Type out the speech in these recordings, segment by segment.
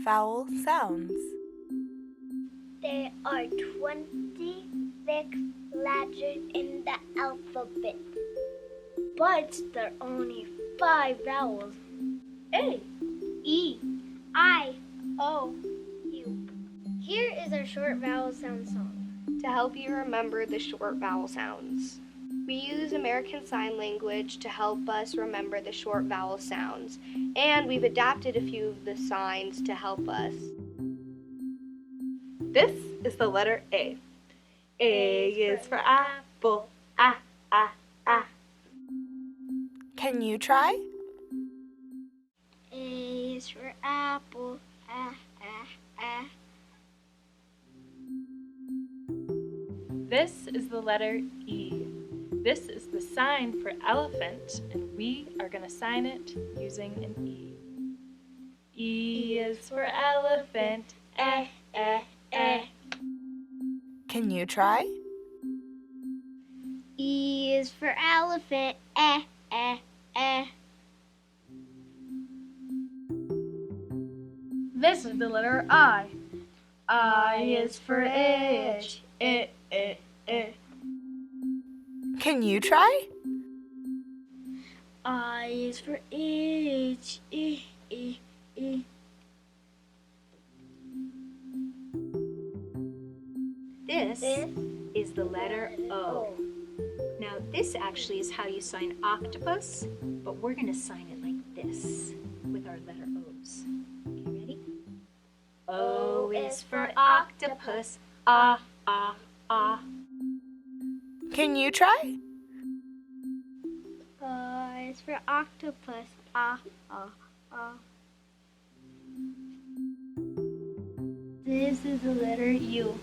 vowel sounds. There are 26 letters in the alphabet, but there are only 5 vowels. A, E, I, O, U. Here is our short vowel sound song. To help you remember the short vowel sounds, we use American Sign Language to help us remember the short vowel sounds, and we've adapted a few of the signs to help us. This is the letter A. A is for apple. A, A, A. Can you try? A is for apple. A, A, A. This is the letter E. This is the sign for elephant, and we are going to sign it using an E. E is for elephant. Eh, eh, eh. Can you try? E is for elephant. Eh, eh, eh. This is the letter I. I is for itch. Eh, eh, eh. Can you try? I is for itch. Eh, eh, eh. This is the letter O. Now, this actually is how you sign octopus, but we're going to sign it like this with our letter O's. Okay, ready? O is for octopus. Ah, ah, ah. Can you try? Is for octopus. Ah, ah, ah. This is the letter U.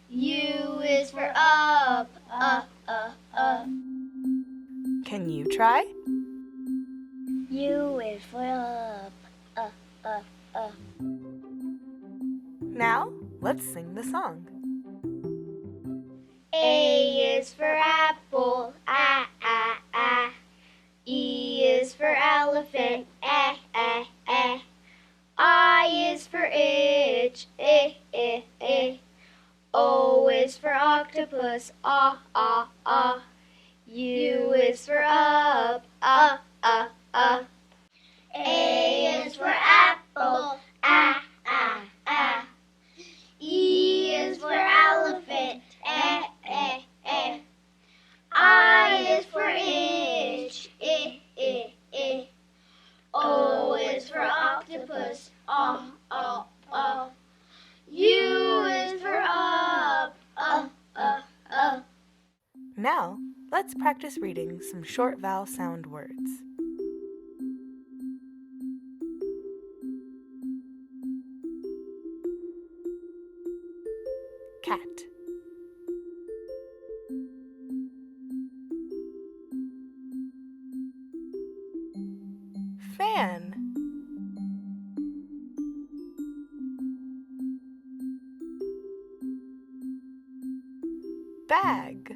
U is for up. Can you try? U is for up. Now, let's sing the song. A is for apple. Ah, ah, ah. E is for elephant. Eh, eh, eh. I is for itch. Eh, eh, eh. O is for octopus. Ah, ah, ah. U is for up. A is for apple. Ah, ah, ah. E is for elephant. Eh, eh, eh. I is for itch. Eh, eh, eh. O is for octopus. Ah, ah, ah. U is for up. Now, let's practice reading some short vowel sound words. Cat. Fan. Bag.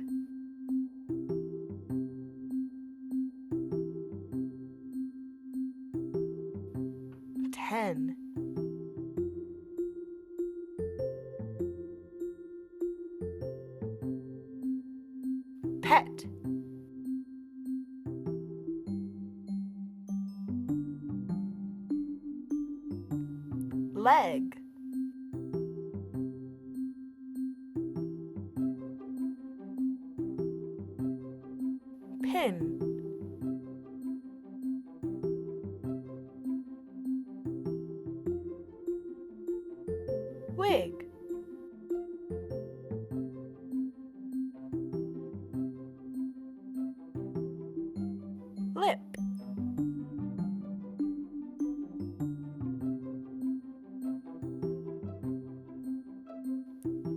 Ten. Pet. Leg. Pin. Wig. Lip.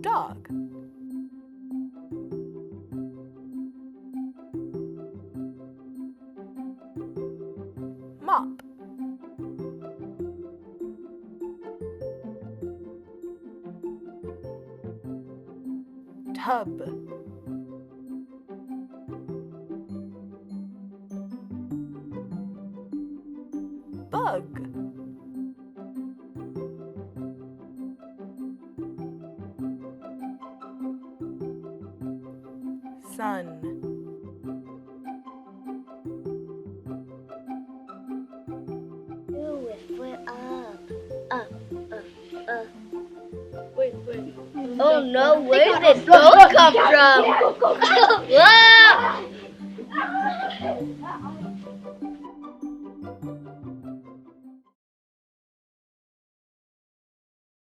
Dog. Mop. Tub. Bug. sun. U is for up. Up, up. Wait. Oh no, where did this boat come from? Whoa!